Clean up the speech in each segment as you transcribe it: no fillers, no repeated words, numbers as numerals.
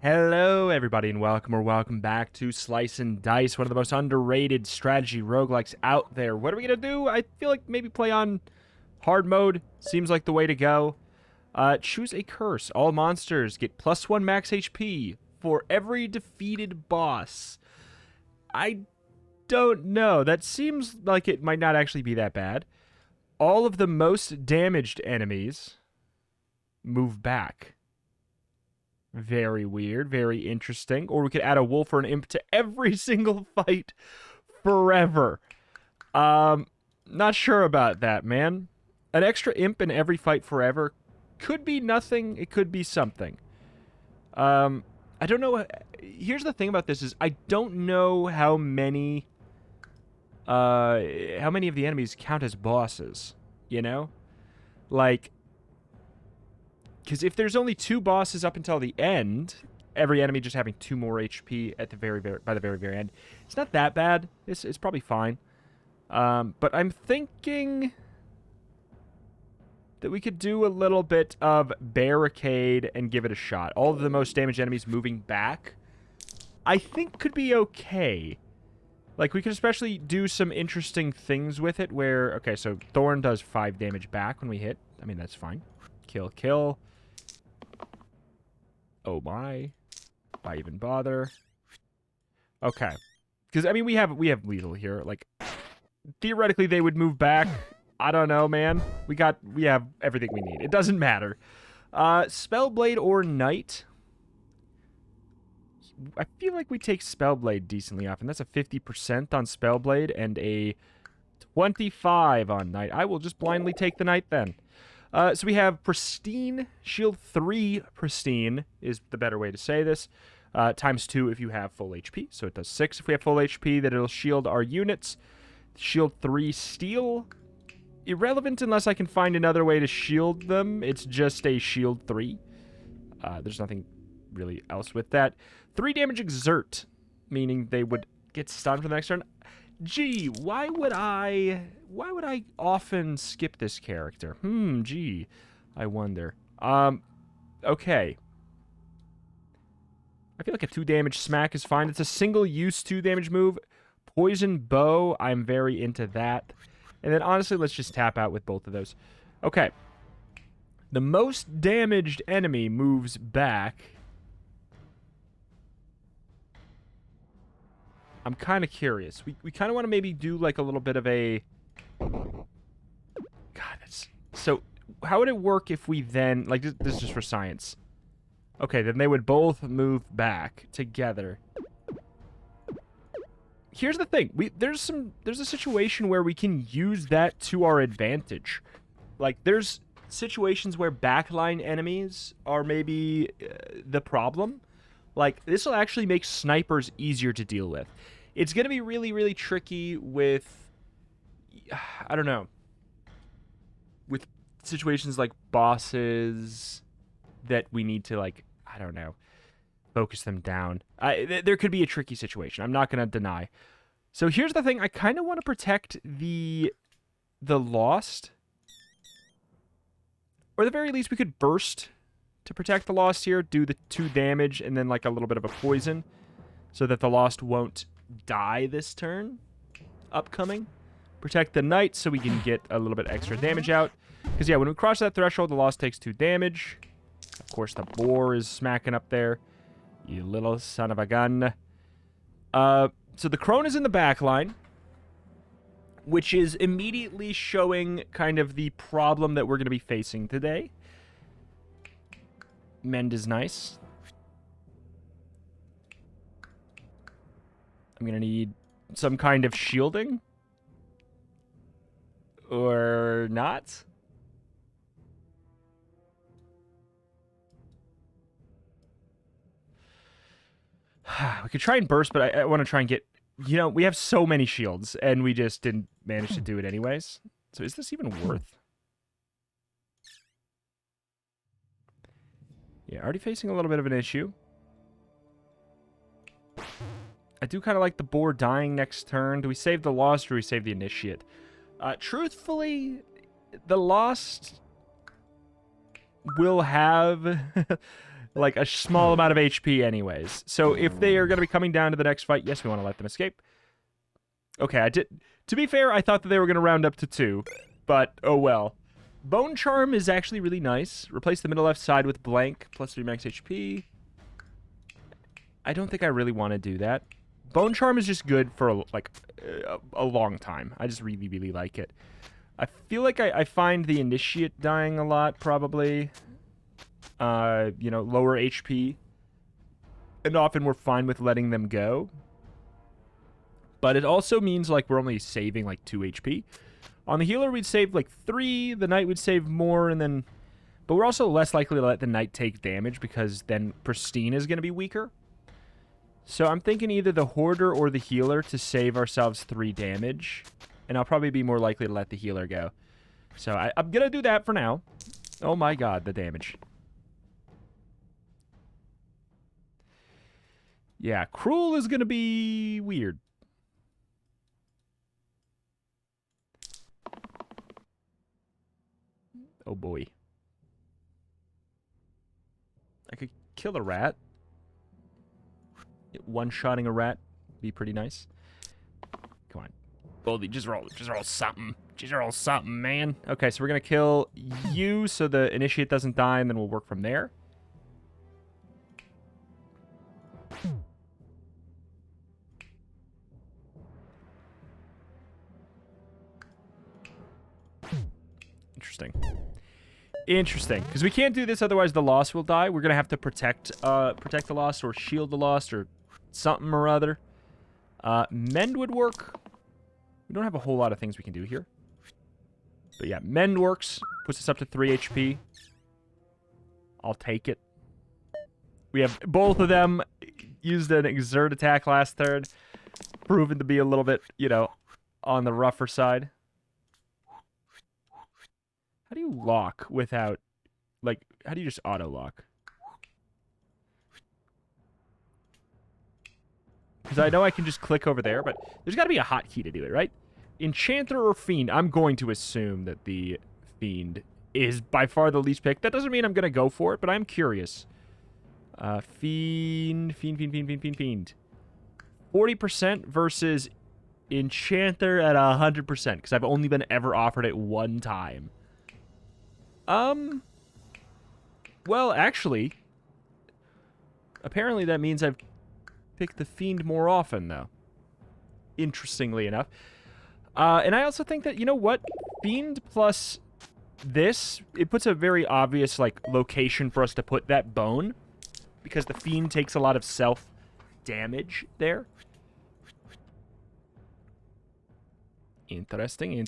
Hello, everybody, and welcome back to Slice and Dice, one of the most underrated strategy roguelikes out there. What are we going to do? I feel like maybe play on hard mode. Seems like the way to go. Choose a curse. All monsters get +1 max HP for every defeated boss. I don't know. That seems like it might not actually be that bad. All of the most damaged enemies move back. Very weird, very interesting. Or we could add a wolf or an imp to every single fight forever. Not sure about that, man. An extra imp in every fight forever could be nothing. It could be something. I don't know. Here's the thing about this is I don't know how many of the enemies count as bosses, you know? Like, because if there's only 2 bosses up until the end, every enemy just having 2 more HP at the by the very end, it's not that bad. It's probably fine. But I'm thinking that we could do a little bit of barricade and give it a shot. All of the most damaged enemies moving back, I think could be okay. Like, we could especially do some interesting things with it where, okay, so Thorn does 5 damage back when we hit. I mean, that's fine. Kill. Oh my. Why even bother? Okay. Because, I mean, we have lethal here. Like, theoretically, they would move back. I don't know, man. We have everything we need. It doesn't matter. Spellblade or Knight. I feel like we take Spellblade decently often. That's a 50% on Spellblade and a 25 on Knight. I will just blindly take the Knight then. So we have Pristine, Shield 3 Pristine is the better way to say this, times 2 if you have full HP, so it does 6 if we have full HP, that it'll shield our units. Shield 3 Steel, irrelevant unless I can find another way to shield them, it's just a Shield 3. There's nothing really else with that. 3 damage Exert, meaning they would get stunned for the next turn. Gee, why would I often skip this character? Gee, I wonder. Okay. I feel like a 2 damage smack is fine. It's a single use 2 damage move. Poison bow, I'm very into that. And then honestly, let's just tap out with both of those. Okay. The most damaged enemy moves back. I'm kind of curious. We kind of want to maybe do like a little bit of a... God, that's... So, how would it work if we then... Like, this is just for science. Okay, then they would both move back together. Here's the thing. There's a situation where we can use that to our advantage. Like, there's situations where backline enemies are maybe the problem. Like, this will actually make snipers easier to deal with. It's going to be really, really tricky with, I don't know, with situations like bosses that we need to, like, I don't know, focus them down. There could be a tricky situation. I'm not going to deny. So here's the thing. I kind of want to protect the Lost. Or at the very least, we could burst to protect the Lost here, do the 2 damage, and then like a little bit of a poison, so that the Lost won't die this turn. Upcoming. Protect the Knight so we can get a little bit extra damage out. Because yeah, when we cross that threshold, the Lost takes 2 damage. Of course, the boar is smacking up there. You little son of a gun. So the crone is in the back line, which is immediately showing kind of the problem that we're going to be facing today. Mend is nice. I'm going to need some kind of shielding. Or not. We could try and burst, but I want to try and get... You know, we have so many shields, and we just didn't manage to do it anyways. So is this even worth... Yeah, already facing a little bit of an issue. I do kind of like the boar dying next turn. Do we save the Lost or do we save the Initiate? Truthfully, the Lost will have like a small amount of HP anyways. So if they are going to be coming down to the next fight, yes, we want to let them escape. Okay, I did. To be fair, I thought that they were going to round up to 2, but oh well. Bone Charm is actually really nice. Replace the middle left side with blank, plus 3 max HP. I don't think I really want to do that. Bone Charm is just good for, like, a long time. I just really, really like it. I feel like I find the Initiate dying a lot, probably. You know, lower HP. And often we're fine with letting them go. But it also means, like, we're only saving, like, 2 HP. On the healer, we'd save, like, 3. The knight would save more, and then... But we're also less likely to let the knight take damage, because then Pristine is going to be weaker. So I'm thinking either the Hoarder or the healer to save ourselves 3 damage. And I'll probably be more likely to let the healer go. So I'm going to do that for now. Oh my god, the damage. Yeah, Cruel is going to be weird. Oh boy. I could kill a rat. One-shotting a rat be pretty nice. Come on. Goldie, just roll something. Just roll something, man. Okay, so we're going to kill you so the Initiate doesn't die, and then we'll work from there. Interesting. Because we can't do this, otherwise the Lost will die. We're going to have to protect the Lost or shield the Lost or something or other. Mend would work. We don't have a whole lot of things we can do here. But yeah, Mend works. Puts us up to 3 HP. I'll take it. We have both of them used an Exert attack last turn. Proven to be a little bit, you know, on the rougher side. How do you lock without, like, how do you just auto-lock? Because I know I can just click over there, but there's got to be a hotkey to do it, right? Enchanter or Fiend? I'm going to assume that the Fiend is by far the least picked. That doesn't mean I'm going to go for it, but I'm curious. Fiend. 40% versus Enchanter at 100%, because I've only been ever offered it 1 time. Well, actually, apparently that means I've picked the Fiend more often, though. Interestingly enough. And I also think that, you know what? Fiend plus this, it puts a very obvious, like, location for us to put that bone. Because the Fiend takes a lot of self-damage there. Interesting.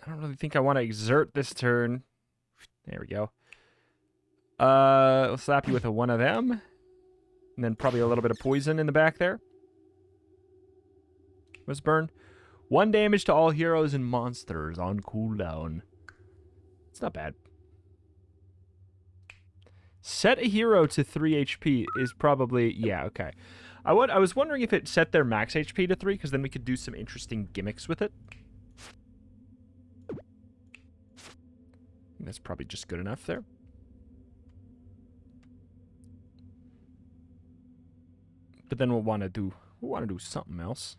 I don't really think I want to exert this turn. There we go. We'll slap you with one of them. And then probably a little bit of poison in the back there. Was burn. 1 damage to all heroes and monsters on cooldown. It's not bad. Set a hero to 3 HP is probably... Yeah, okay. I was wondering if it set their max HP to 3, because then we could do some interesting gimmicks with it. That's probably just good enough there. But then we'll want to do something else.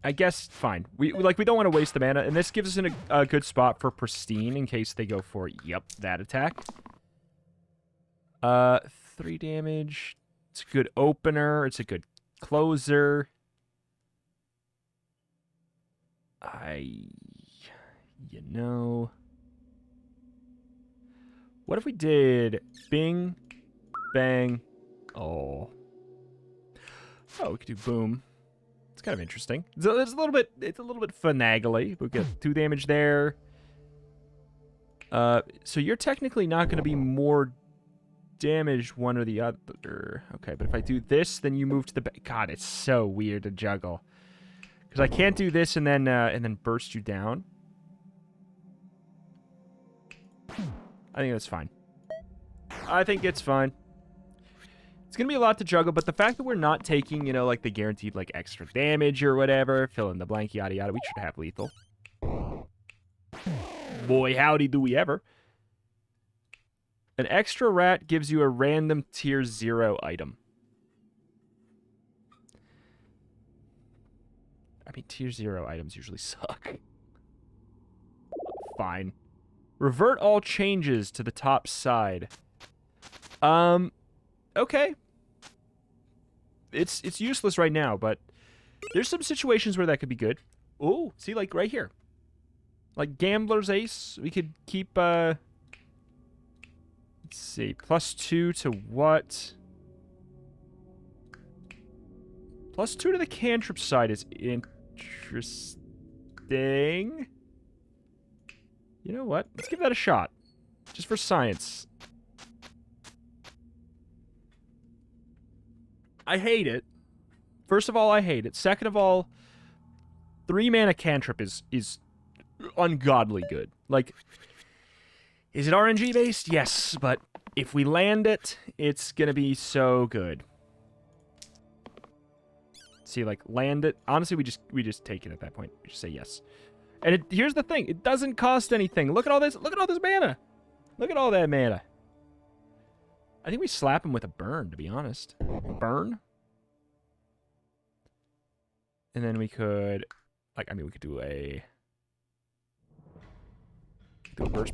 I guess fine. We don't want to waste the mana, and this gives us a good spot for Pristine in case they go for that attack. 3 damage. It's a good opener. It's a good closer. You know... What if we did bing, bang, oh. Oh, we could do boom. It's kind of interesting. It's a little bit finagly. We get 2 damage there. So you're technically not going to be more damage one or the other. Okay, but if I do this, then you move to the back. God, it's so weird to juggle. Because I can't do this and then burst you down. I think that's fine. I think it's fine. It's going to be a lot to juggle, but the fact that we're not taking, you know, like the guaranteed, like, extra damage or whatever, fill in the blank, yada yada, we should have lethal. Boy, howdy do we ever. An extra rat gives you a random tier 0 item. I mean, tier 0 items usually suck. Fine. Revert all changes to the top side. Okay. It's useless right now, but there's some situations where that could be good. Oh, see, like right here. Like Gambler's Ace, we could keep, let's see, +2 to what? +2 to the cantrip side is interesting. You know what? Let's give that a shot. Just for science. I hate it. First of all, I hate it. Second of all, 3-mana cantrip is ungodly good. Like, is it RNG based? Yes, but if we land it, it's gonna be so good. See, like, land it. Honestly, we just take it at that point. We just say yes. And here's the thing: it doesn't cost anything. Look at all this. Look at all this mana. Look at all that mana. I think we slap him with a burn, to be honest. Burn. And then we could, like, I mean, we could do a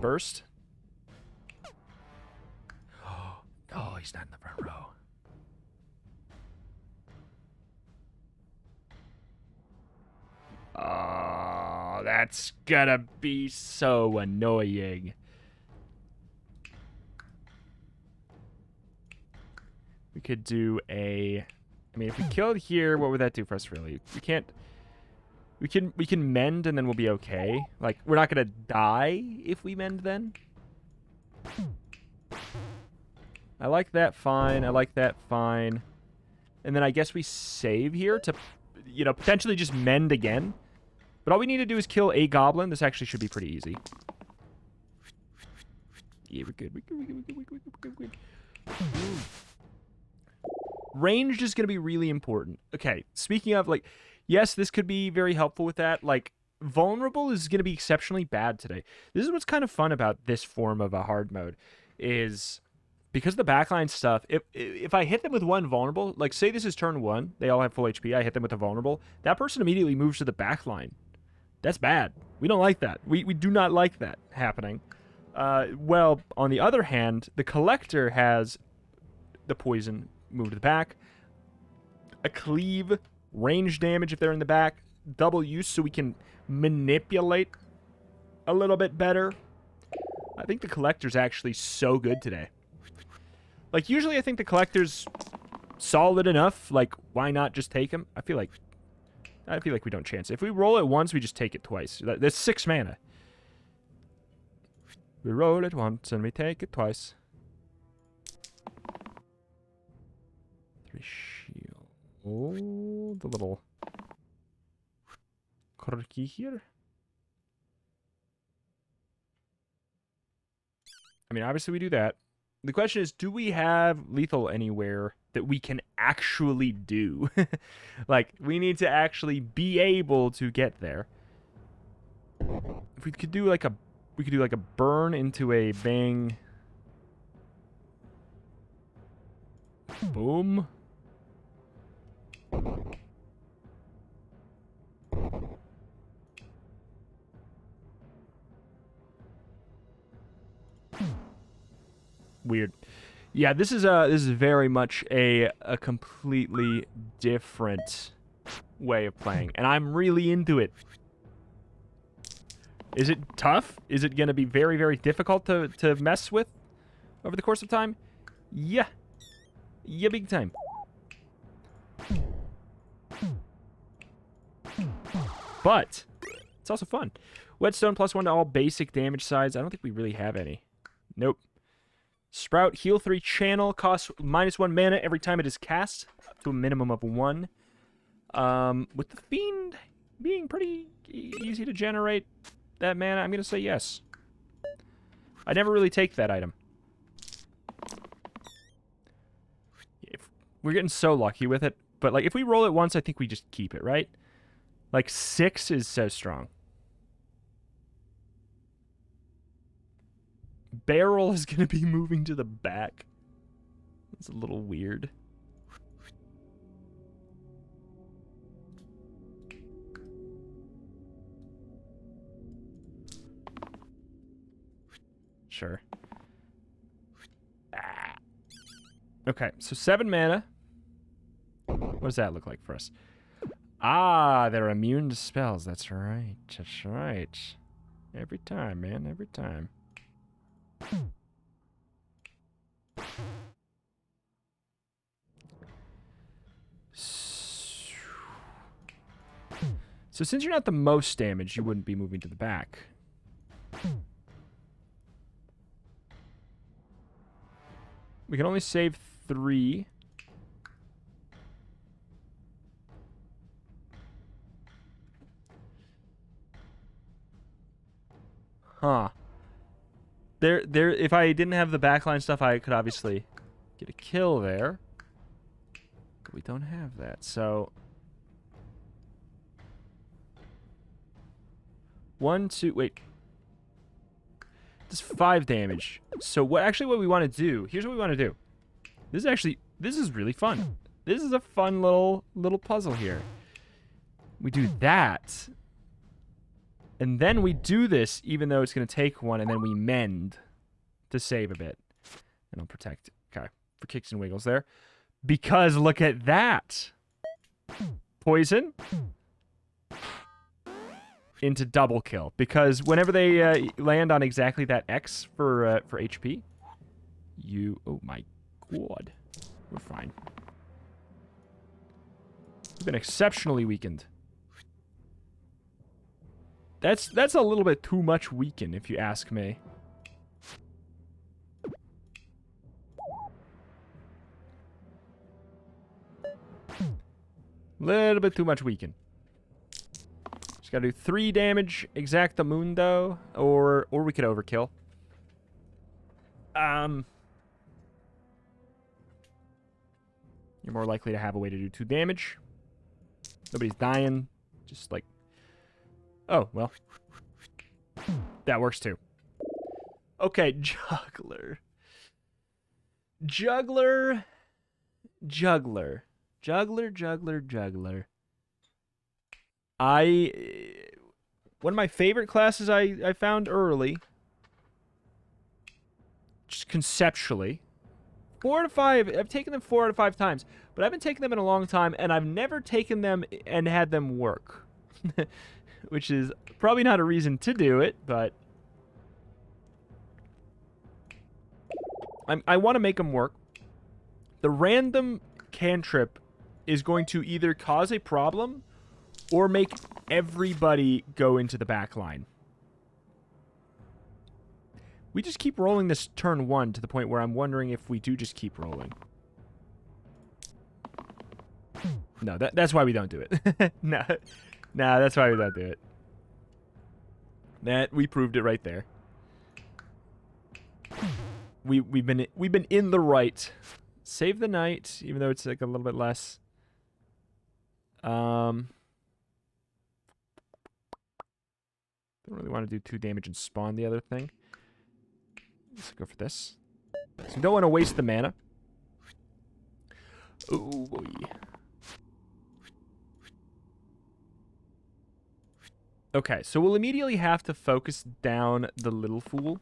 burst. Oh, he's not in the front row. Oh, that's gonna be so annoying. We could do a... I mean, if we killed here, what would that do for us, really? We can't... We can mend, and then we'll be okay. Like, we're not gonna die if we mend, then. I like that fine. I like that fine. And then I guess we save here to, you know, potentially just mend again. But all we need to do is kill a goblin. This actually should be pretty easy. Yeah, we're good. We're good. Ranged is going to be really important. Okay, speaking of, like, yes, this could be very helpful with that. Like, vulnerable is going to be exceptionally bad today. This is what's kind of fun about this form of a hard mode, is because the backline stuff, if I hit them with one vulnerable, like, say this is turn 1, they all have full HP, I hit them with a vulnerable, that person immediately moves to the backline. That's bad. We don't like that. We do not like that happening. Well, on the other hand, the collector has the poison move to the back, a cleave, range damage if they're in the back, double use so we can manipulate a little bit better. I think the collector's actually so good today. Like, usually I think the collector's solid enough. Like, why not just take him? I feel like we don't chance it. If we roll it once, we just take it twice. That's 6 mana. We roll it once and we take it twice. 3 shield. Oh, the little corky here. I mean, obviously we do that. The question is, do we have lethal anywhere that we can actually do? Like, we need to actually be able to get there. If we could do like a burn into a bang. Boom. Weird. Yeah, this is very much a completely different way of playing, and I'm really into it. Is it tough? Is it going to be very, very difficult to mess with over the course of time? Yeah. Yeah, big time. But it's also fun. Whetstone +1 to all basic damage sides. I don't think we really have any. Nope. Sprout, heal 3 channel, costs -1 mana every time it is cast, up to a minimum of 1. With the Fiend being pretty easy to generate that mana, I'm going to say yes. I never really take that item. We're getting so lucky with it, but like if we roll it once, I think we just keep it, right? Like 6 is so strong. barrel is going to be moving to the back. It's a little weird. Sure. Okay, so 7 mana. What does that look like for us? Ah, they're immune to spells. That's right. That's right. Every time, man. Every time. So since you're not the most damaged, you wouldn't be moving to the back. We can only save 3. Huh. If I didn't have the backline stuff, I could obviously get a kill there. But we don't have that, so... 1, 2, wait. Does 5 damage. So what we want to do, here's what we want to do. This is really fun. This is a fun little puzzle here. We do that. And then we do this, even though it's going to take 1, and then we mend to save a bit. And I'll protect. Okay, for kicks and wiggles there. Because look at that. Poison. Into double kill. Because whenever they land on exactly that X for HP, you... Oh my god. We're fine. We've been exceptionally weakened. That's a little bit too much weaken, if you ask me. Little bit too much weaken. Just gotta do 3 damage, exactamundo, or we could overkill. You're more likely to have a way to do 2 damage. Nobody's dying. Just like... Oh, well. That works too. Okay, juggler. Juggler. Juggler. Juggler, juggler, juggler. One of my favorite classes I found early. Just conceptually. 4 out of 5. I've taken them 4 out of 5 times. But I haven't taken them in a long time, and I've never taken them and had them work. Which is probably not a reason to do it, but... I want to make them work. The random cantrip is going to either cause a problem or make everybody go into the back line. We just keep rolling this turn 1 to the point where I'm wondering if we do just keep rolling. No, that's why we don't do it. No, that's why we don't do it. We proved it right there. We've been in the right. Save the knight, even though it's like a little bit less. Don't really want to do 2 damage and spawn the other thing. Let's go for this. So we don't want to waste the mana. Oh boy. Okay, so we'll immediately have to focus down the little fool.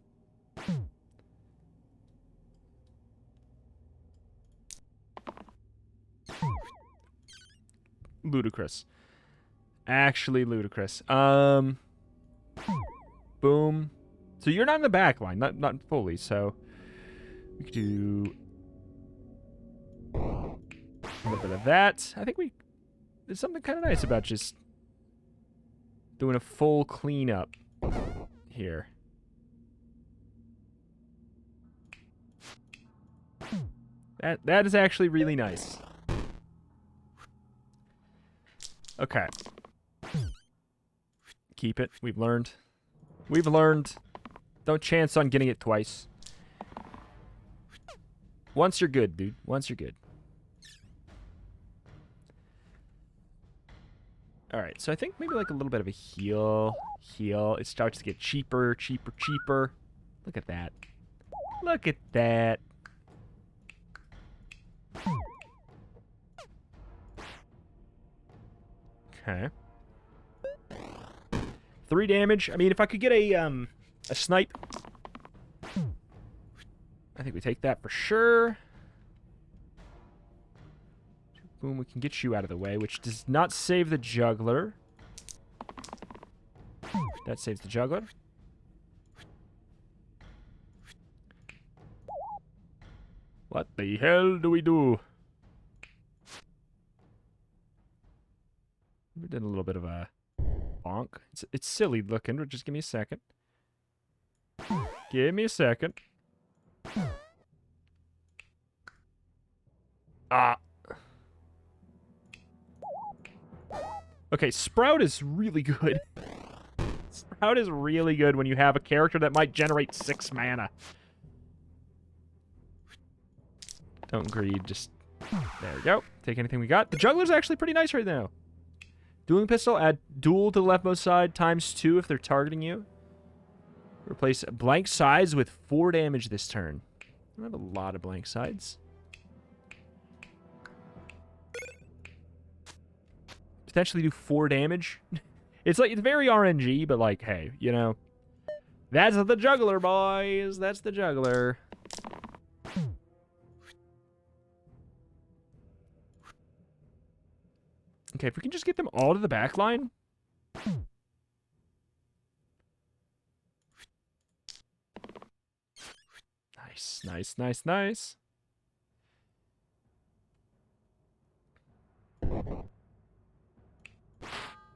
Ludicrous. Actually ludicrous. Boom. So you're not in the back line, not fully, so we could do a little bit of that. I think there's something kind of nice about just doing a full cleanup here. That is actually really nice. Okay. Keep it. We've learned. We've learned. Don't chance on getting it twice. Once you're good, dude. Once you're good. Alright, so I think maybe like a little bit of a heal. Heal. It starts to get cheaper, cheaper, cheaper. Look at that. Look at that. Okay. 3 damage. I mean, if I could get a snipe, I think we take that for sure. Boom, we can get you out of the way, which does not save the juggler. That saves the juggler. What the hell do we do? We did a little bit of a bonk. It's silly looking, but just give me a second. Give me a second. Ah. Okay, Sprout is really good. Sprout is really good when you have a character that might generate 6 mana. Don't greed, just... There we go. Take anything we got. The juggler's actually pretty nice right now. Dueling pistol, add duel to the leftmost side, ×2 if they're targeting you. Replace blank sides with 4 damage this turn. I have a lot of blank sides. Potentially do 4 damage. It's like, it's very RNG, but like, hey, you know. That's the juggler, boys. That's the juggler. Okay, if we can just get them all to the back line. Nice, nice, nice, nice.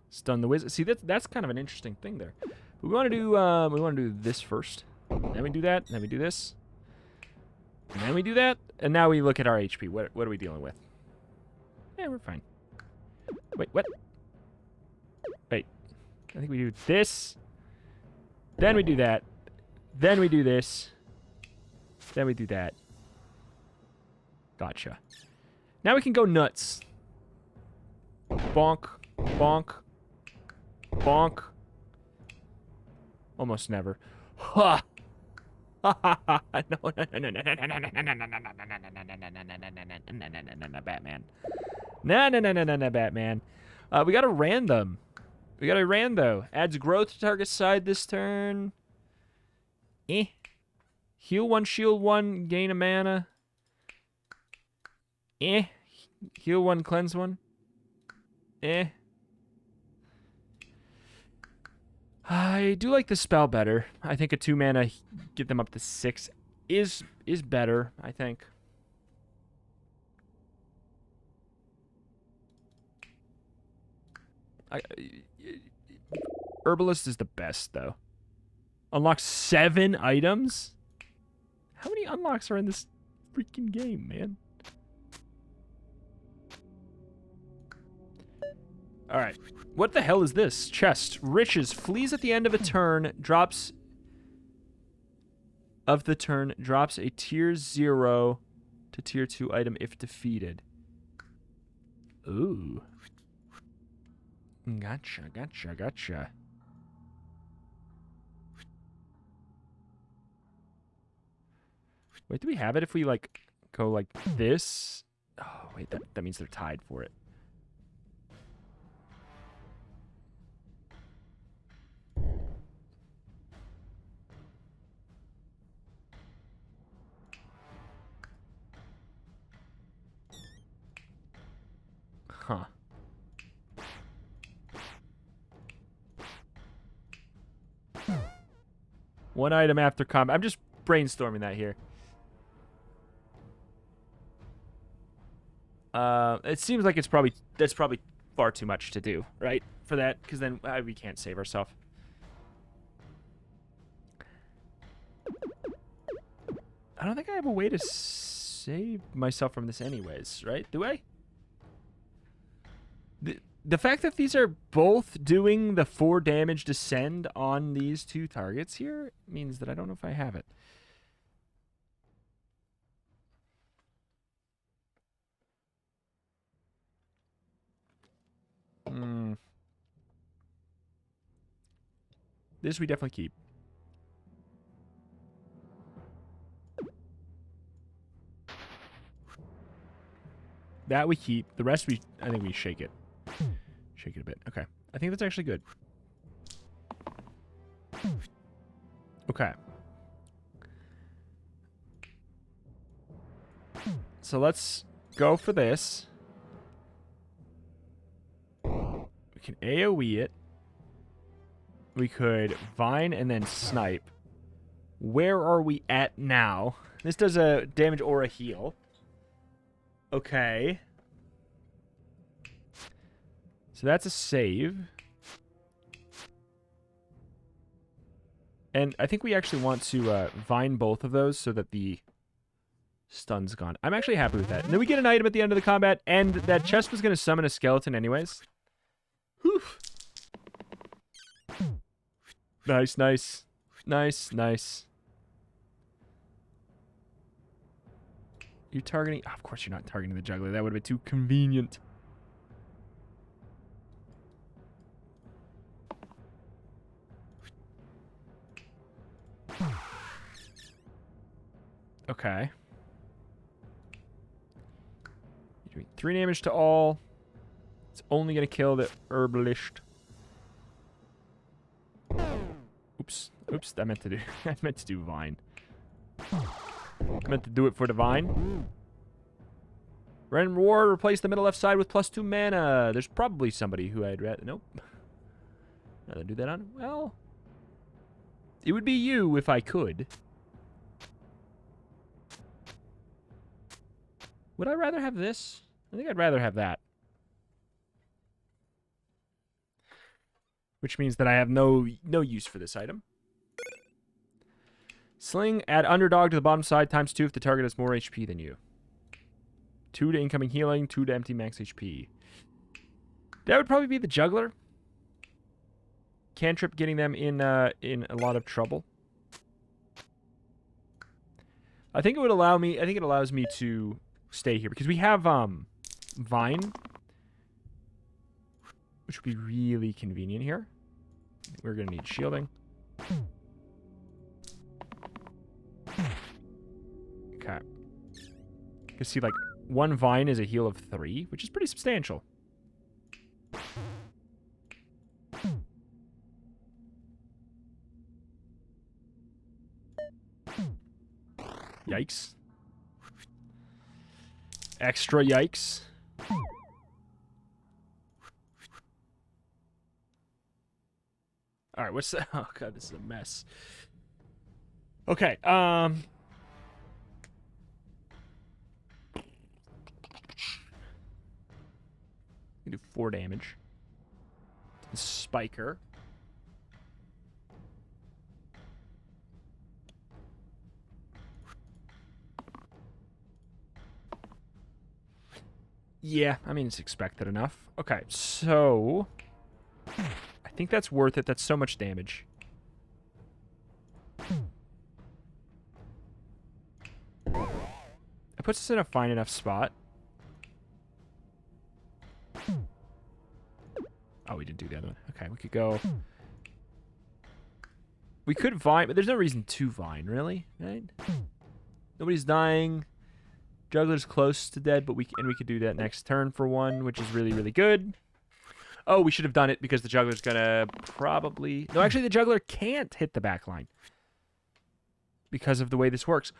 Stun the wizard. See, that's kind of an interesting thing there. But we want to do this first. Then we do that. Then we do this. And then we do that. And now we look at our HP. What are we dealing with? Yeah, we're fine. Wait, what? Wait. I think we do this. Then we do that. Then we do this. Then we do that. Gotcha. Now we can go nuts. Bonk. Bonk. Bonk. Almost never. Ha! No, Batman. No, Batman. We got a random. We got a rando. Adds growth to target side this turn. Heal 1, shield 1, gain a mana. Heal 1, cleanse 1. I do like the spell better. I think a 2 mana get them up to 6 is better, I think. Herbalist is the best though. Unlocks 7 items? How many unlocks are in this freaking game, man? Alright. What the hell is this? Chest. Riches. Flees at the end of a turn. Drops... Of the turn. Drops a tier 0 to tier 2 item if defeated. Ooh. Gotcha, gotcha, gotcha. Wait, do we have it if we, like, go like this? Oh, wait, that means they're tied for it. Huh. One item after combat. I'm just brainstorming that here. It seems like that's probably far too much to do, right? For that, because then we can't save ourselves. I don't think I have a way to save myself from this anyways, right? Do I? The fact that these are both doing the 4 damage descend on these 2 targets here means that I don't know if I have it. This we definitely keep. That we keep. The rest I think we shake it. Shake it a bit. Okay. I think that's actually good. Okay. So let's go for this. We can AoE it. We could Vine and then Snipe. Where are we at now? This does a damage or a heal. Okay. So that's a save. And I think we actually want to Vine both of those so that the stun's gone. I'm actually happy with that. And then we get an item at the end of the combat, and that chest was going to summon a skeleton anyways. Whew. Nice, nice. Nice, nice. You're targeting... Oh, of course you're not targeting the juggler. That would have been too convenient. Okay. You're doing 3 damage to all. It's only going to kill the herbalist. Oops. Oops, I meant to do Vine. I meant to do it for the Vine. Random reward, replace the middle left side with +2 mana. There's probably somebody who I'd rather... Nope. Rather do that on... Well... It would be you if I could. Would I rather have this? I think I'd rather have that. Which means that I have no use for this item. Sling, add underdog to the bottom side ×2 if the target has more HP than you. 2 to incoming healing, 2 to empty max HP. That would probably be the juggler. Cantrip getting them in a lot of trouble. I think it would allow me. I think it allows me to stay here because we have Vine, which would be really convenient here. We're gonna need shielding. Okay. You can see like 1 Vine is a heal of 3, which is pretty substantial. Yikes. Extra yikes. Alright, what's that? Oh god, this is a mess. Okay, we do 4 damage. Spiker. Yeah, I mean, it's expected enough. Okay, so... I think that's worth it. That's so much damage. It puts us in a fine enough spot. Oh, we didn't do the other one. Okay, we could go... We could Vine, but there's no reason to Vine, really, right? Nobody's dying. Juggler's close to dead, but we could do that next turn for 1, which is really, really good. Oh, we should have done it because the juggler's gonna probably... No, actually, the juggler can't hit the back line because of the way this works.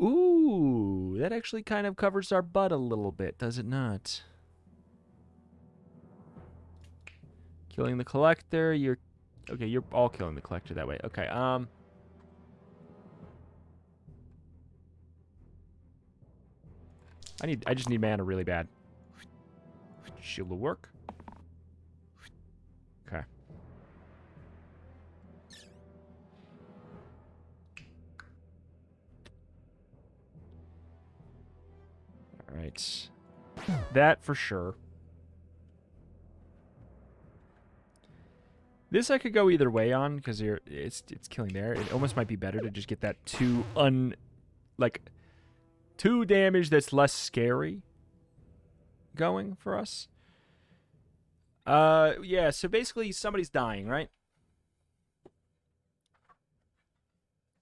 Ooh, that actually kind of covers our butt a little bit, does it not? Killing the collector, you're... Okay, you're all killing the collector that way. Okay, I just need mana really bad. Shield will work. Okay. All right. That for sure. This I could go either way on because it's killing there. It almost might be better to just get that 2 damage that's less scary going for us. Yeah, so basically somebody's dying, right?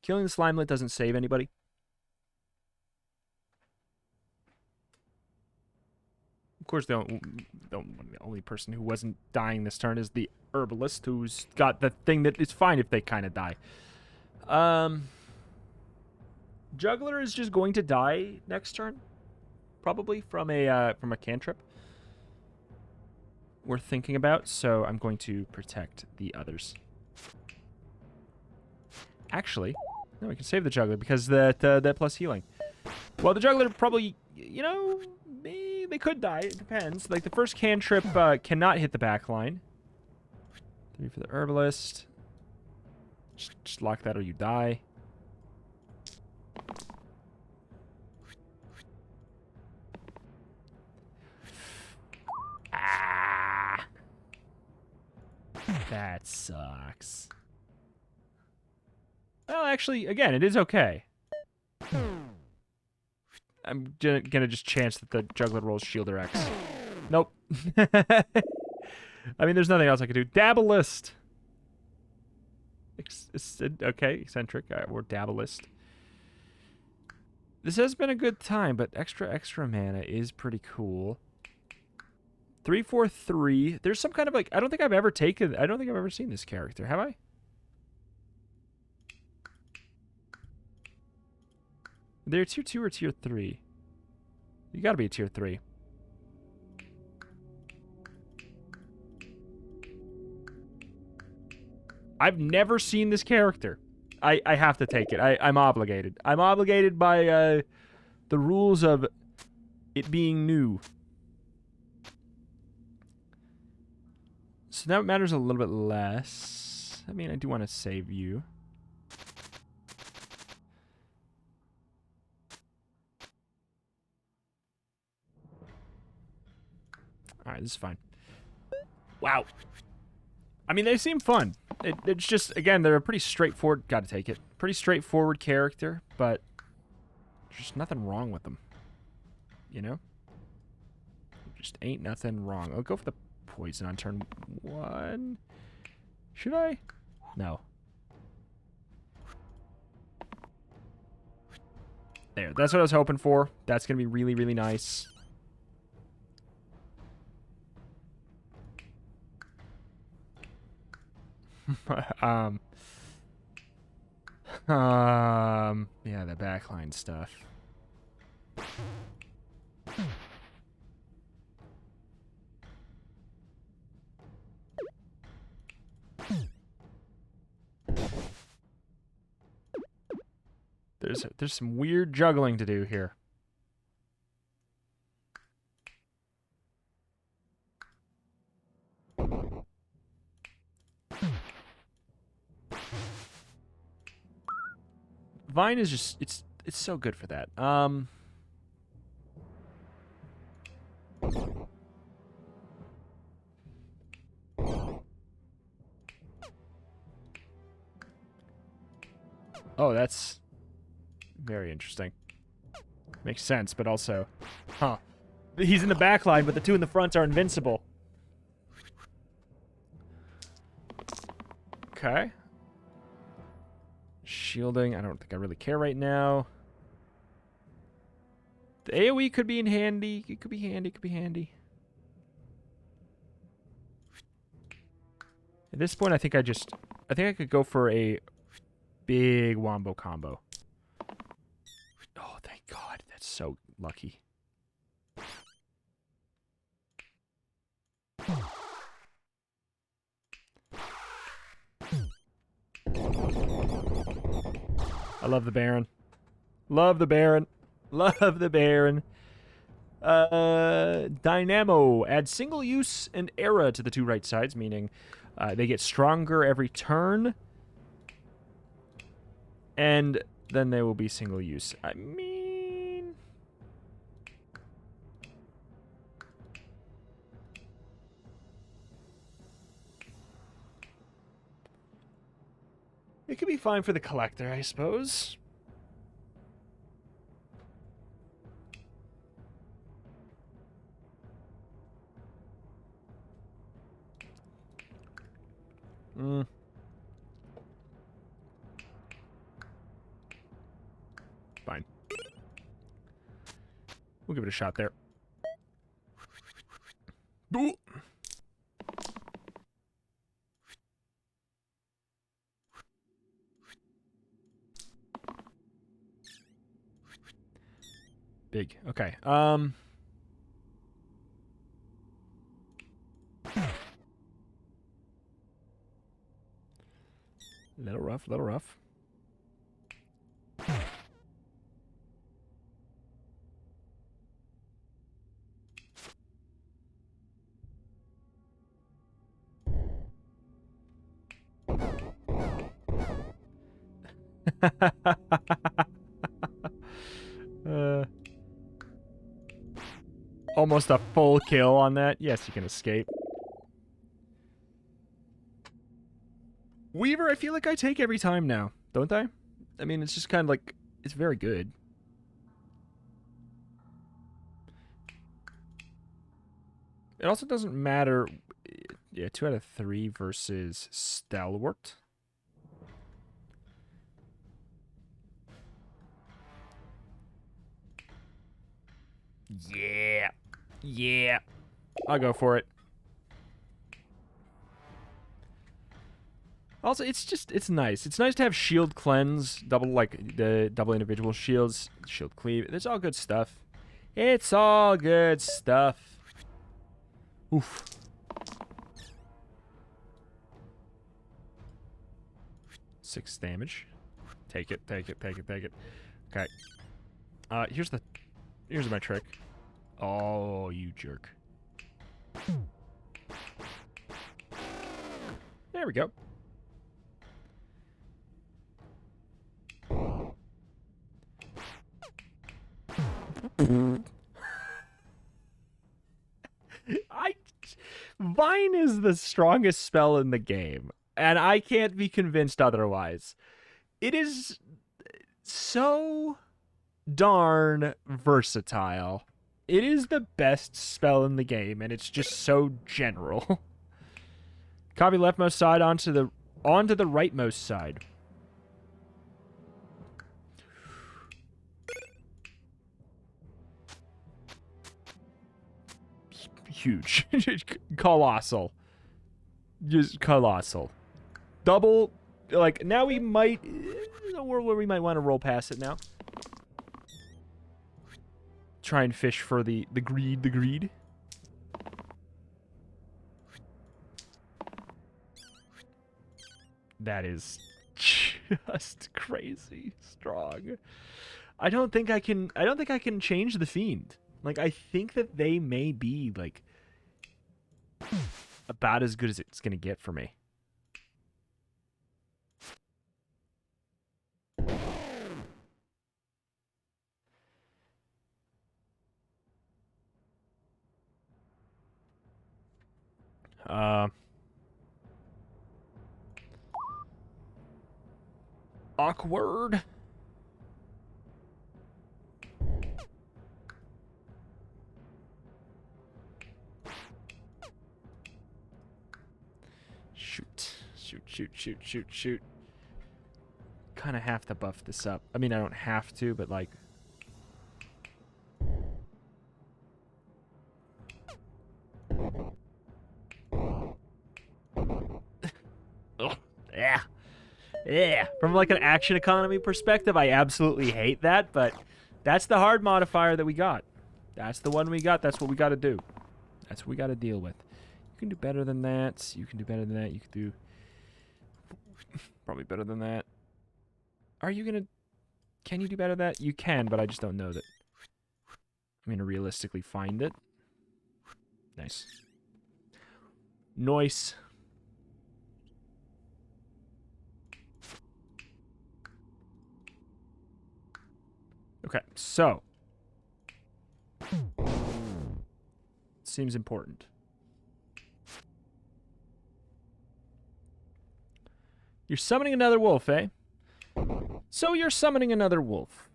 Killing the Slimelet doesn't save anybody. course, the only person who wasn't dying this turn is the herbalist, who's got the thing that is fine if they kind of die. Juggler is just going to die next turn, probably from a cantrip. We're thinking about, so I'm going to protect the others. Actually, no, we can save the juggler because that plus healing. Well, the juggler probably, you know, they could die. It depends. Like the first cantrip cannot hit the back line. 3 for the herbalist. Just lock that or you die. Ah, that sucks. Well, actually, again, it is okay. I'm gonna just chance that the juggler rolls Shielder X. Nope. I mean, there's nothing else I could do. Dabblist. Okay, eccentric. All right, we're Dabblist. This has been a good time, but extra mana is pretty cool. 3, 4, 3. There's some kind of like I don't think I've ever seen this character. Have I? They're tier 2 or tier 3? You gotta be a tier 3. I've never seen this character. I have to take it. I'm obligated. I'm obligated by the rules of it being new. So that matters a little bit less. I mean, I do want to save you. Alright, this is fine. Wow. I mean, they seem fun. It's just, again, they're a pretty straightforward... Gotta take it. Pretty straightforward character, but... There's just nothing wrong with them. You know? Just ain't nothing wrong. I'll go for the poison on turn 1. Should I? No. There, that's what I was hoping for. That's gonna be really, really nice. Yeah, the backline stuff. There's some weird juggling to do here. Vine is just it's so good for that. Oh, that's very interesting. Makes sense, but also, huh? He's in the back line, but the 2 in the front are invincible. Okay. Shielding, I don't think I really care right now. The AoE could be in handy. It could be handy, it could be handy. At this point, I think I could go for a big wombo combo. Oh, thank God. That's so lucky. I love the Baron. Love the Baron. Love the Baron. Dynamo. Add single use and era to the 2 right sides, meaning they get stronger every turn. And then they will be single use. I mean... It could be fine for the collector, I suppose. Fine. We'll give it a shot there. Ooh. Big. Okay. Little rough, little rough. Almost a full kill on that. Yes, you can escape. Weaver, I feel like I take every time now, don't I? I mean, it's just kind of like, it's very good. It also doesn't matter. Yeah, 2 out of 3 versus Stalwart. Yeah. Yeah. I'll go for it. Also, it's nice. It's nice to have shield cleanse, double individual shields, shield cleave. It's all good stuff. It's all good stuff. Oof. Six damage. Take it, take it, take it, take it. Okay. Here's my trick. Oh, you jerk. There we go. Vine is the strongest spell in the game, and I can't be convinced otherwise. It is so darn versatile. It is the best spell in the game, and it's just so general. Copy leftmost side onto the rightmost side. Huge. Colossal. Just colossal. Double, like, now we might, in a world where we might want to roll past it now. Try and fish for the greed. That is just crazy strong. I don't think I can change the Fiend. Like, I think that they may be, like, about as good as it's gonna get for me. Awkward. Shoot. Kind of have to buff this up. I mean, I don't have to, but like... Oh, yeah. Yeah. From like an action economy perspective, I absolutely hate that, but that's the hard modifier that we got. That's the one we got. That's what we got to do. That's what we got to deal with. You can do better than that. You can do better than that. You can do... probably better than that. Are you gonna... Can you do better than that? You can, but I just don't know that I'm gonna realistically find it. Nice. Nice. Okay, so... seems important. You're summoning another wolf, eh? So you're summoning another wolf.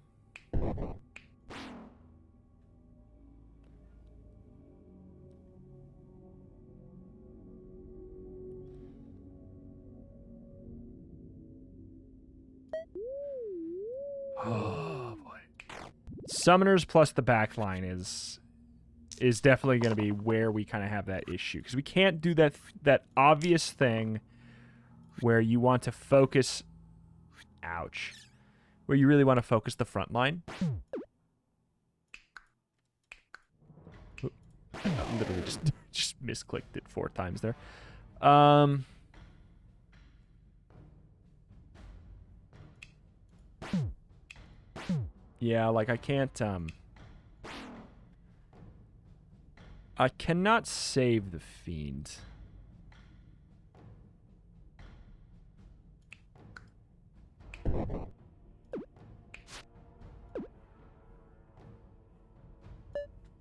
Oh, boy. Summoners plus the backline is is definitely going to be where we kind of have that issue. Because we can't do that obvious thing where you want to focus... Ouch. Where you really want to focus the front line. I literally just misclicked it 4 times there. Yeah, like I can't, I cannot save the Fiend.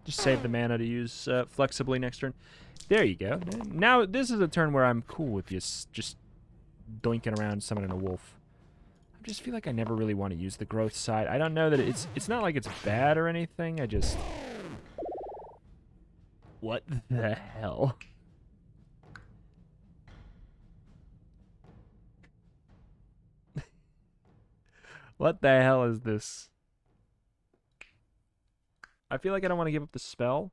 Just save the mana to use flexibly next turn. There you go. Now, this is a turn where I'm cool with just doinking around summoning a wolf. I just feel like I never really want to use the growth side. I don't know that it's not like it's bad or anything. I just... What the hell? What the hell is this? I feel like I don't want to give up the spell.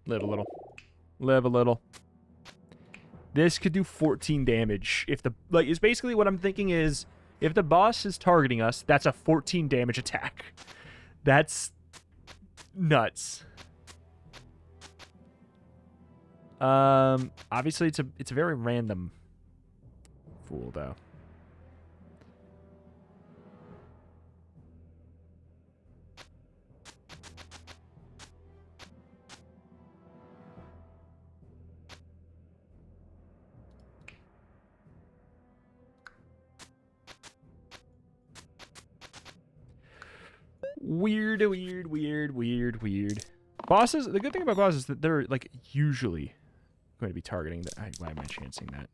Live a little. Live a little. This could do 14 damage. If the... Like, it's basically what I'm thinking is... If the boss is targeting us, that's a 14 damage attack. That's... nuts. Obviously, it's a very random fool, though. Weird. Bosses, the good thing about bosses is that they're, like, usually going to be targeting the... Why am I chancing that?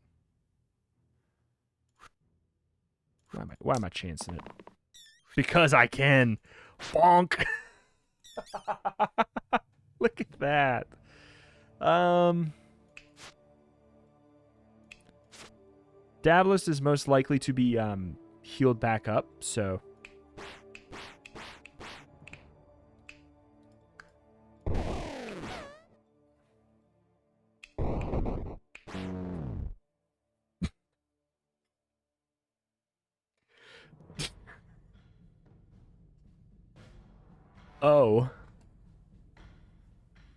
Why am I chancing it? Because I can. Bonk. Look at that. Daedalus is most likely to be healed back up, so...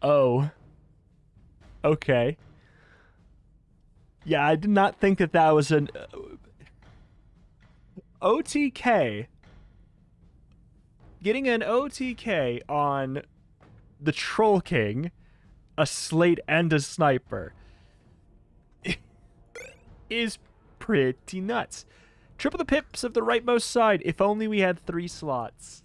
Oh. Okay. Yeah, I did not think that was an... OTK. Getting an OTK on the Troll King, a Slate, and a Sniper is pretty nuts. Triple the pips of the rightmost side. If only we had 3 slots.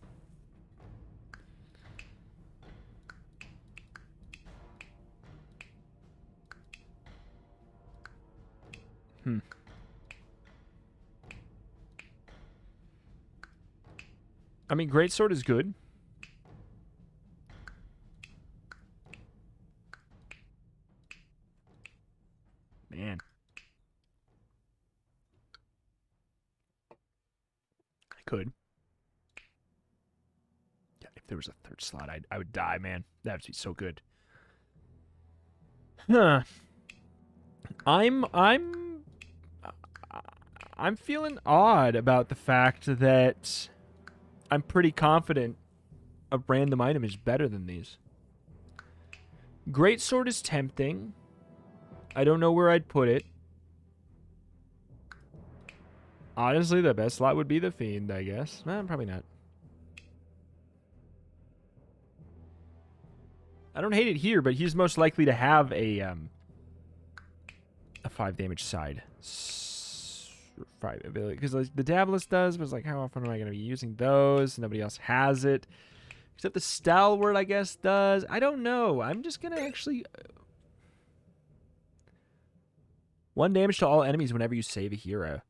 I mean, Greatsword is good. Man. I could. Yeah, if there was a 3rd slot, I would die, man. That would be so good. Huh. I'm feeling odd about the fact that I'm pretty confident a random item is better than these. Greatsword is tempting. I don't know where I'd put it. Honestly, the best slot would be the Fiend, I guess. Probably not. I don't hate it here, but he's most likely to have a 5 damage side. 5 ability, because like, the Daedalus does, but it's like, how often am I going to be using those? Nobody else has it. Except the Stalwart, I guess, does. I don't know. I'm just going to actually... 1 damage to all enemies whenever you save a hero.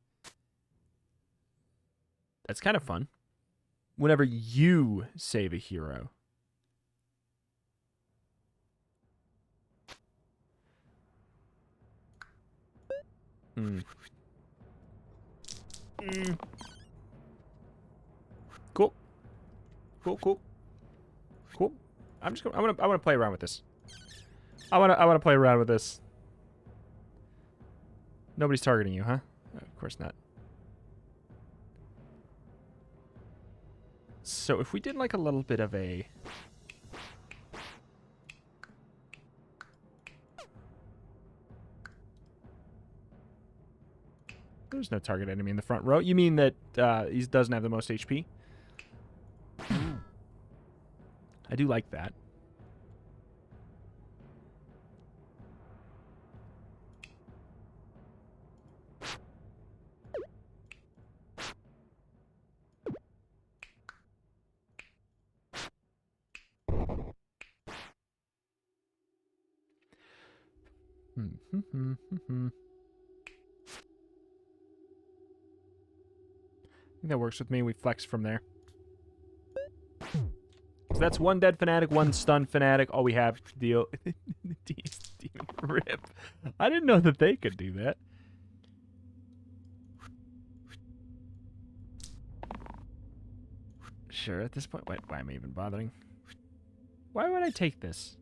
That's kind of fun. Whenever you save a hero. Cool, cool. Cool. I want to play around with this. I want to play around with this. Nobody's targeting you, huh? Of course not. So if we did like a little bit of a... There's no target enemy in the front row. You mean that he doesn't have the most HP? I do like that. I think that works with me. We flex from there. So that's one dead fanatic, one stunned fanatic. All we have to deal. Demon Rip. I didn't know that they could do that. Sure, at this point, why am I even bothering? Why would I take this?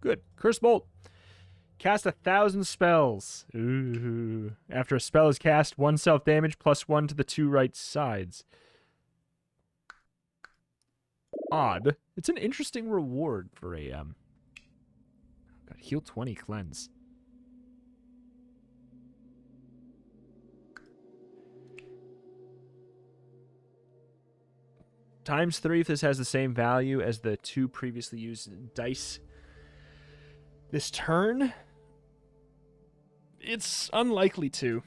Good. Curse Bolt. Cast 1,000 spells. Ooh. After a spell is cast, 1 self-damage plus 1 to the 2 right sides. Odd. It's an interesting reward for a, God, heal 20 cleanse. Times 3 if this has the same value as the 2 previously used dice. This turn, it's unlikely to.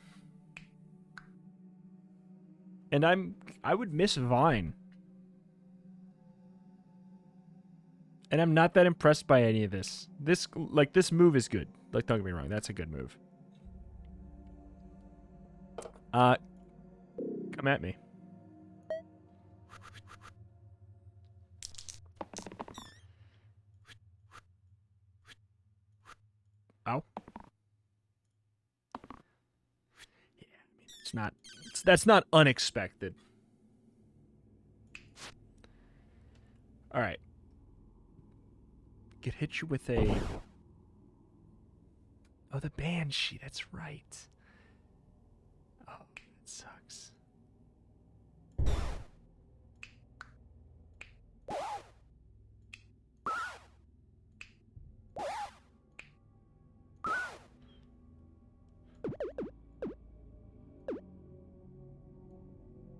And I would miss Vine. And I'm not that impressed by any of this. This move is good. Like, don't get me wrong, that's a good move. Come at me. Ow. Yeah, I mean, that's not unexpected. All right. Could hit you with a... Oh, the banshee, that's right. Oh, that sucks.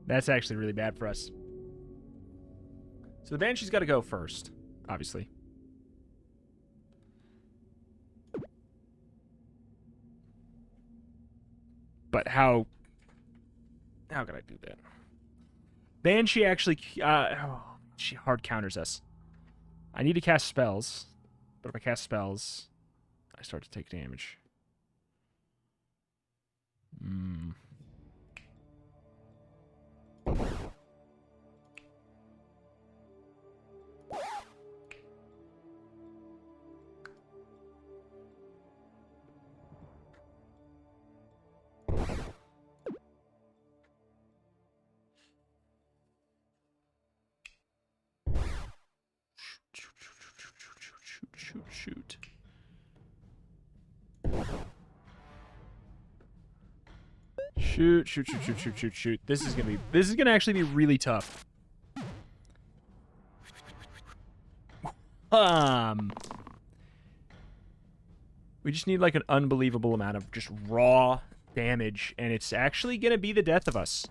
That's actually really bad for us. So the banshee's got to go first, obviously. But how could I do that? Banshee actually... she hard counters us. I need to cast spells. But if I cast spells, I start to take damage. Hmm. Shoot. Shoot. This is gonna actually be really tough. We just need like an unbelievable amount of just raw damage, and it's actually gonna be the death of us.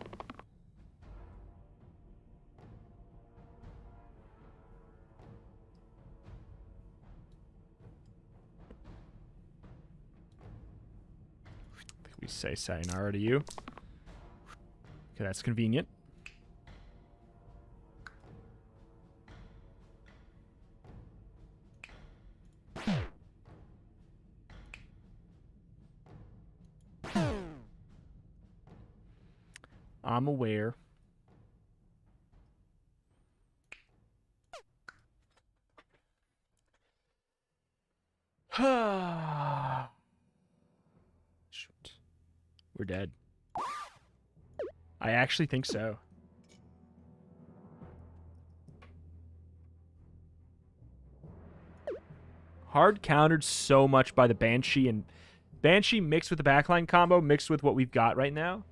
We say sayonara to you. Okay, that's convenient. I'm aware. We're dead. I actually think so. Hard countered so much by the Banshee, and Banshee mixed with the backline combo, mixed with what we've got right now.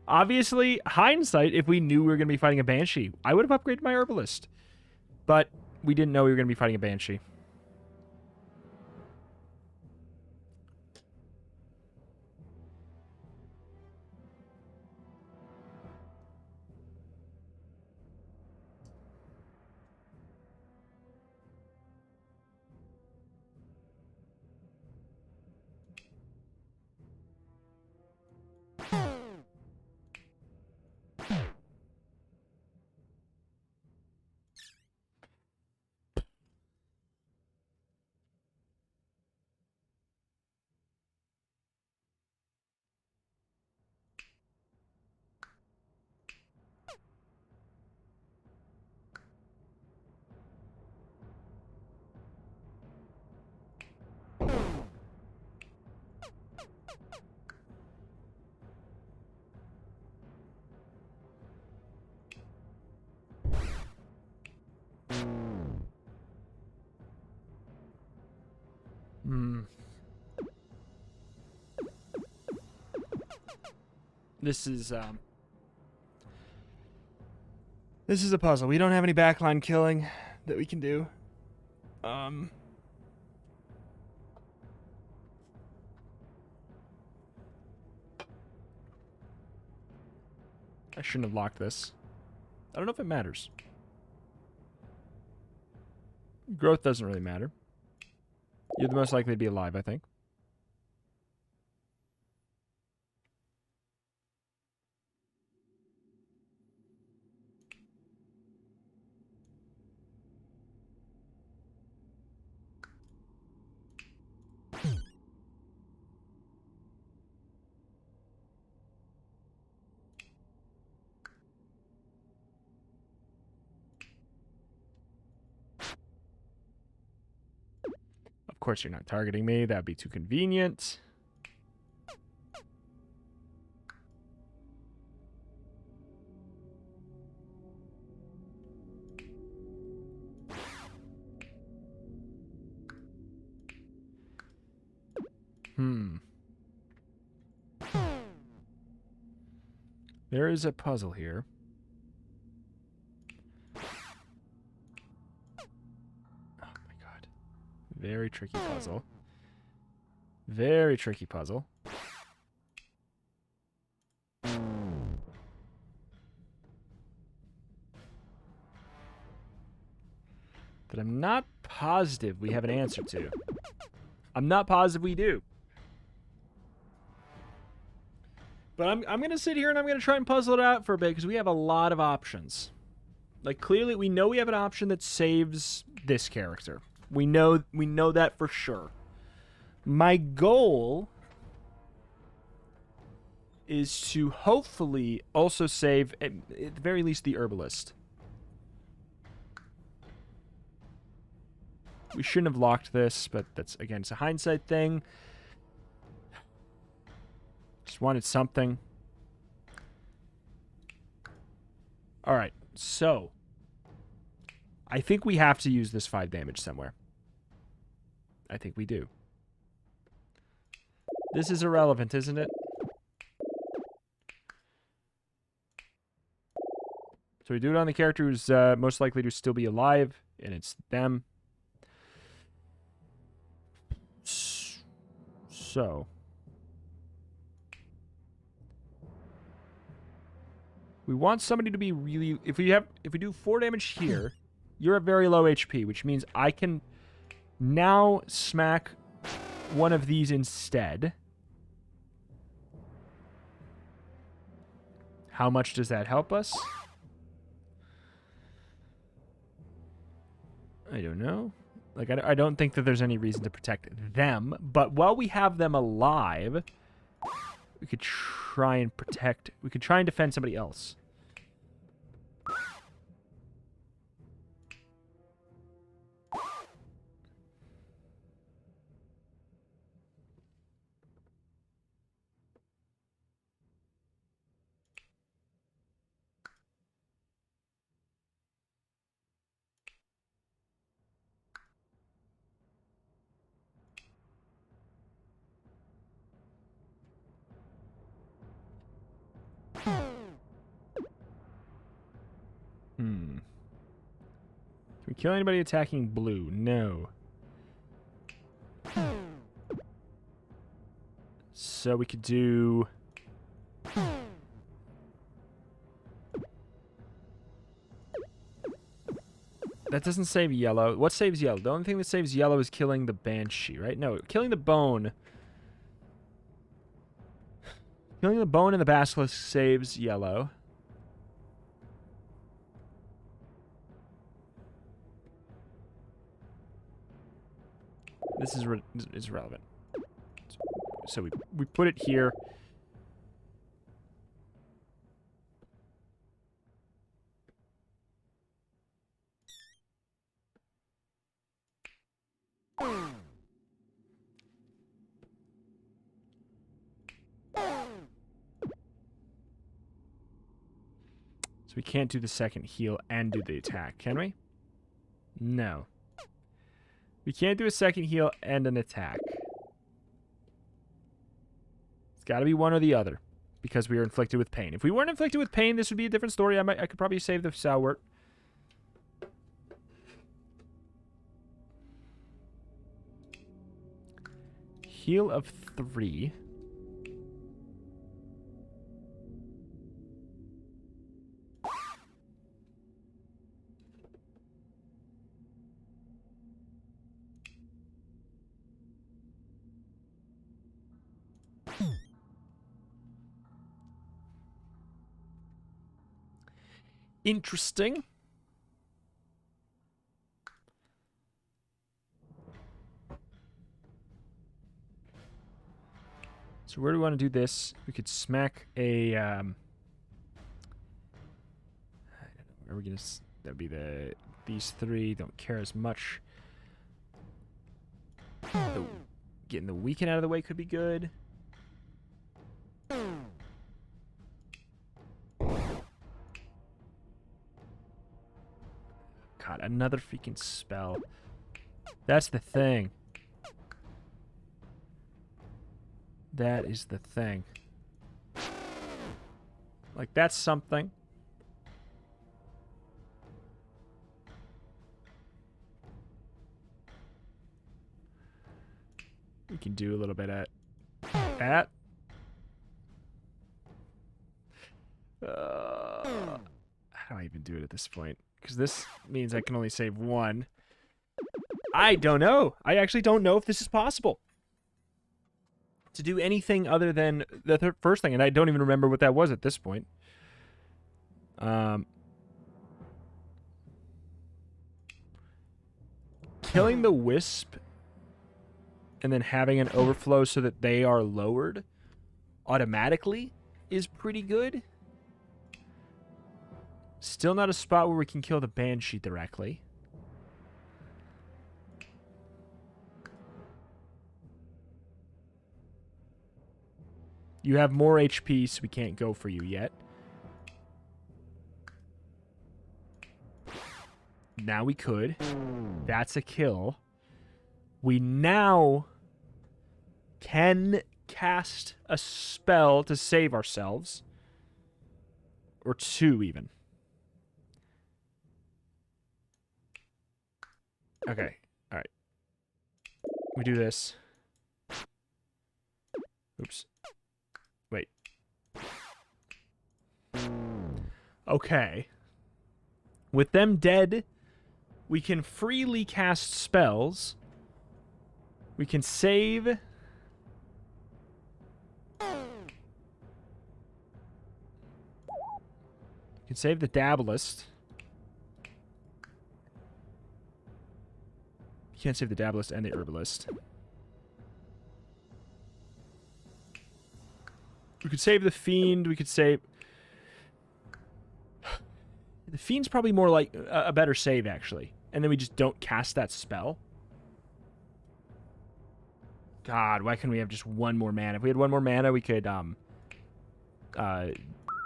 Obviously, hindsight, if we knew we were going to be fighting a Banshee, I would have upgraded my Herbalist. But we didn't know we were going to be fighting a Banshee. This is a puzzle. We don't have any backline killing that we can do. I shouldn't have locked this. I don't know if it matters. Growth doesn't really matter. You're the most likely to be alive, I think. Of course you're not targeting me. That'd be too convenient. There is a puzzle here. Oh my god. Very tricky puzzle. Very tricky puzzle. That I'm not positive we have an answer to. I'm not positive we do. But I'm going to sit here and I'm going to try and puzzle it out for a bit because we have a lot of options. Like, clearly, we know we have an option that saves this character. We know that for sure. My goal is to hopefully also save, at the very least, the Herbalist. We shouldn't have locked this, but that's, again, it's a hindsight thing. Just wanted something. All right, so I think we have to use this 5 damage somewhere. I think we do. This is irrelevant, isn't it? So we do it on the character who's most likely to still be alive, and it's them. So we want somebody to be really... If we do 4 damage here, you're at very low HP, which means I can now smack one of these instead. How much does that help us? I don't know. Like, I don't think that there's any reason to protect them, but while we have them alive, we could try and protect... We could try and defend somebody else. kill anybody attacking blue? No. So we could do... That doesn't save yellow. What saves yellow? The only thing that saves yellow is killing the banshee, right? No, killing the bone. Killing the bone and the basilisk saves yellow. This is relevant. So we put it here. So we can't do the second heal and do the attack, can we? No. We can't do a second heal and an attack. It's got to be one or the other, because we are inflicted with pain. If we weren't inflicted with pain, this would be a different story. I could probably save the Sowert. Heal of 3. Interesting. So where do we want to do this? We could smack a... I don't know, are we gonna... That would be the... These 3 don't care as much. Getting the weekend out of the way could be good. God, another freaking spell. That's the thing. That is the thing. Like, that's something. We can do a little bit at that. How do I even do it at this point? Because this means I can only save 1. I don't know. I actually don't know if this is possible. To do anything other than the first thing, and I don't even remember what that was at this point. Killing the wisp and then having an overflow so that they are lowered automatically is pretty good. Still not a spot where we can kill the banshee directly. You have more HP, so we can't go for you yet. Now we could. That's a kill. We now can cast a spell to save ourselves. Or 2 even. Okay. Alright. We do this. Oops. Wait. Okay. With them dead, we can freely cast spells. We can save. We can save the Dabblist. You can't save the Dabblist and the Herbalist. We could save the Fiend. We could save... The Fiend's probably more like a better save, actually. And then we just don't cast that spell. God, why couldn't we have just 1 more mana? If we had 1 more mana, we could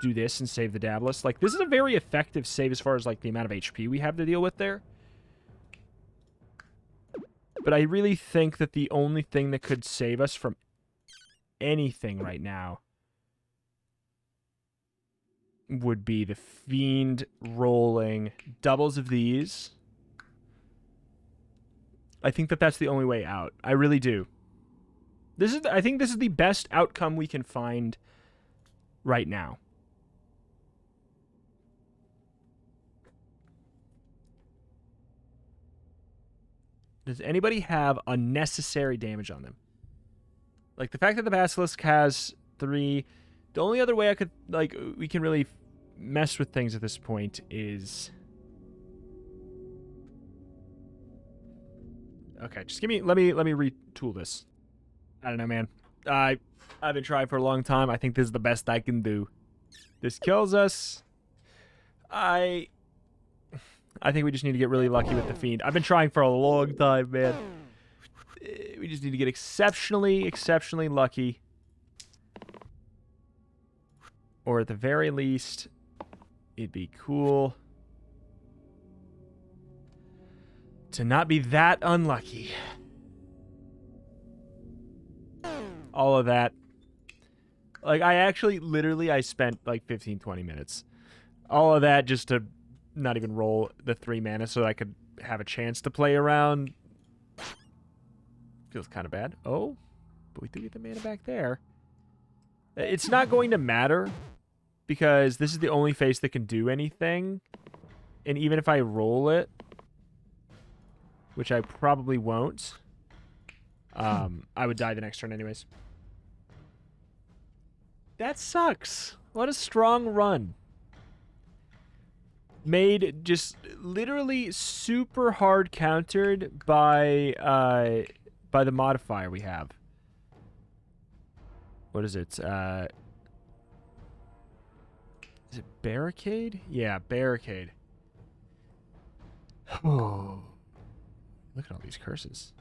do this and save the Dabblist. Like, this is a very effective save as far as, like, the amount of HP we have to deal with there. But I really think that the only thing that could save us from anything right now would be the Fiend rolling doubles of these I think that that's the only way out. I really do. I think this is the best outcome we can find right now. Does anybody have unnecessary damage on them? Like, the fact that the Basilisk has 3... The only other way I could, like, we can really mess with things at this point is... Okay, just give me... Let me retool this. I don't know, man. I've been trying for a long time. I think this is the best I can do. This kills us. I think we just need to get really lucky with the Fiend. I've been trying for a long time, man. We just need to get exceptionally lucky. Or at the very least, it'd be cool to not be that unlucky. All of that. Like, I spent like 15-20 minutes. All of that just to not even roll the 3 mana so that I could have a chance to play around. Feels kind of bad. Oh, but we do get the mana back there. It's not going to matter because this is the only face that can do anything. And even if I roll it, which I probably won't, I would die the next turn anyways. That sucks. What a strong run. Made just literally super hard countered by the modifier we have. What is it? Is it Barricade? Yeah, Barricade. Oh, look at all these curses.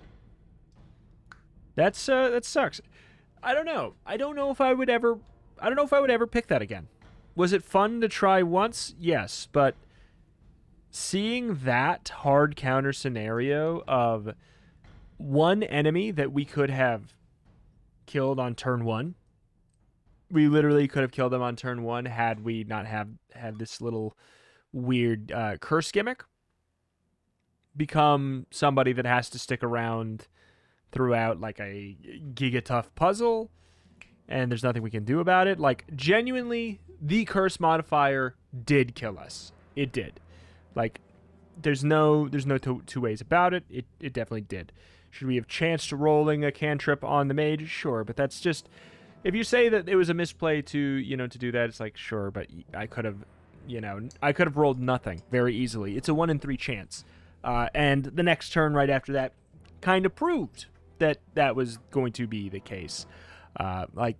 That sucks. I don't know. I don't know if I would ever pick that again. Was it fun to try once? Yes, but seeing that hard counter scenario of one enemy that we could have killed on turn 1. We literally could have killed them on turn 1 had we not had this little weird curse gimmick become somebody that has to stick around throughout like a giga tough puzzle, and there's nothing we can do about it. Like, genuinely, the curse modifier did kill us. It did. Like, there's no two ways about it. It definitely did. Should we have chanced rolling a cantrip on the mage? Sure, but that's just... If you say that it was a misplay to do that, it's like, sure, but I could have rolled nothing very easily. It's a 1 in 3 chance. And the next turn right after that kind of proved that was going to be the case. We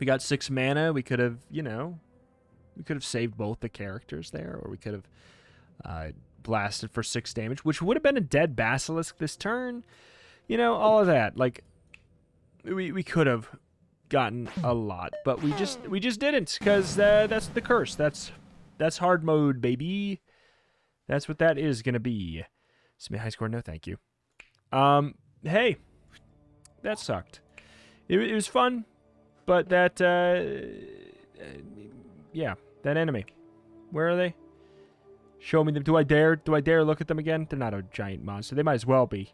got 6 mana. We could have saved both the characters there, or we could have blasted for 6 damage, which would have been a dead Basilisk this turn. All of that. Like, we could have gotten a lot, but we just didn't, because that's the curse. That's hard mode, baby. That's what that is gonna be. Submit high score? No, thank you. Hey, that sucked. It was fun, but that yeah, that enemy. Where are they? Show me them. Do I dare look at them again? They're not a giant monster. They might as well be.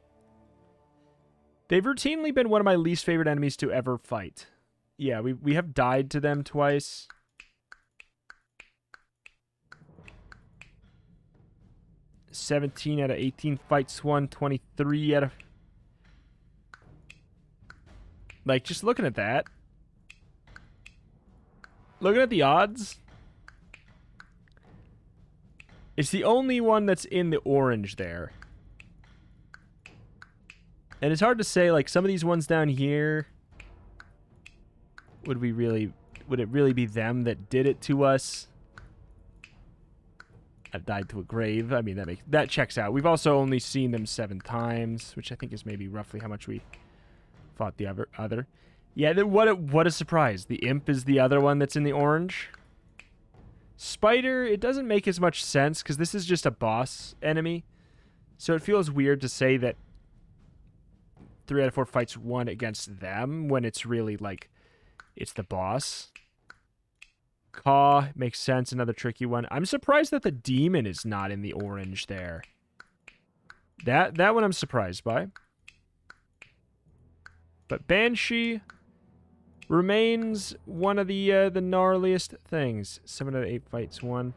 They've routinely been one of my least favorite enemies to ever fight. Yeah, we have died to them twice. $17 out of 18 fights won, 23 out of... Like, just looking at that. Looking at the odds. It's the only one that's in the orange there. And it's hard to say, like, some of these ones down here... Would it really be them that did it to us? I've died to a grave. I mean, that checks out. We've also only seen them 7 times, which I think is maybe roughly how much we fought the other. Yeah, what a surprise. The imp is the other one that's in the orange. Spider, it doesn't make as much sense because this is just a boss enemy. So it feels weird to say that 3 out of 4 fights won against them when it's really like it's the boss. Caw makes sense, another tricky one. I'm surprised that the demon is not in the orange there. That one I'm surprised by. But Banshee remains one of the gnarliest things. 7 out of 8 fights won.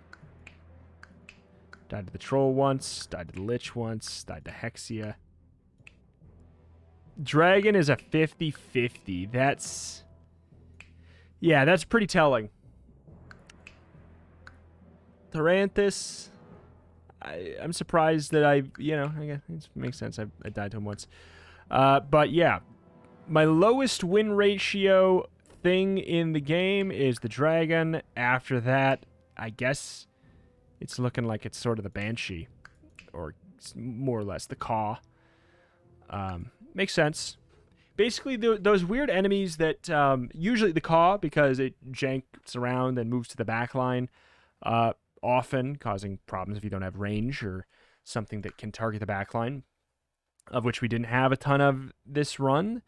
Died to the Troll once. Died to the Lich once. Died to Hexia. Dragon is a 50-50. That's... yeah, that's pretty telling. Taranthus... I'm surprised that I guess it makes sense. I died to him once. But yeah, my lowest win ratio thing in the game is the Dragon. After that, I guess it's looking like it's sort of the Banshee, or more or less the Caw. Makes sense. Basically, those weird enemies that usually the Caw, because it janks around and moves to the back line, often causing problems if you don't have range or something that can target the backline, of which we didn't have a ton of this run,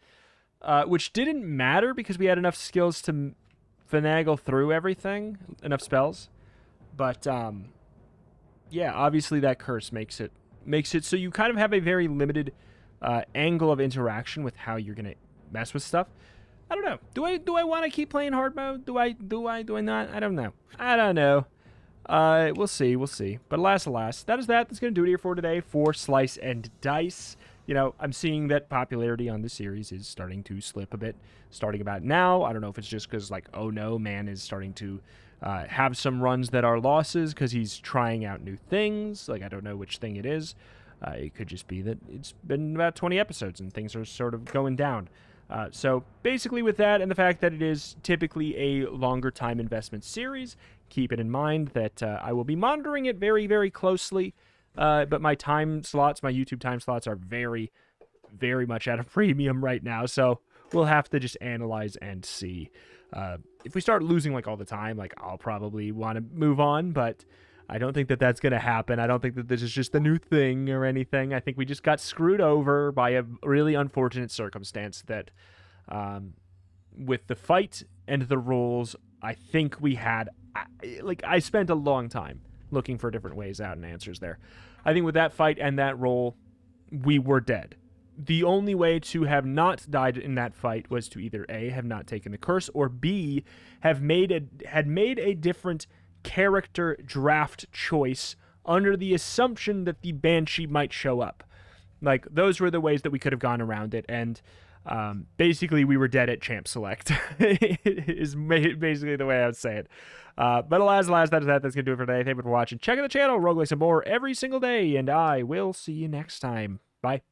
which didn't matter because we had enough skills to finagle through everything, enough spells. But yeah, obviously that curse makes it so you kind of have a very limited angle of interaction with how you're gonna mess with stuff. I don't know. Do I want to keep playing hard mode? Do I not? I don't know. We'll see. But alas, that's going to do it here for today for Slice and Dice. You know, I'm seeing that popularity on this series is starting to slip a bit, starting about now. I don't know if it's just because, like, oh no, man is starting to have some runs that are losses because he's trying out new things. Like, I don't know which thing it is. It could just be that it's been about 20 episodes and things are sort of going down. So basically with that and the fact that it is typically a longer time investment series, keep it in mind that I will be monitoring it very, very closely. But my time slots, my YouTube time slots are very, very much at a premium right now. So we'll have to just analyze and see. If we start losing like all the time, like I'll probably want to move on, but I don't think that that's going to happen. I don't think that this is just a new thing or anything. I think we just got screwed over by a really unfortunate circumstance that with the fight and the rules, I think we had, I spent a long time looking for different ways out and answers there. I think with that fight and that roll, we were dead. The only way to have not died in that fight was to either A, have not taken the curse, or B, had made a different character draft choice under the assumption that the Banshee might show up. Like, those were the ways that we could have gone around it, and basically we were dead at champ select is basically the way I would say it. But alas, that's going to do it for today. Thank you for watching. Check out the channel, Roguelikes and more every single day, and I will see you next time. Bye.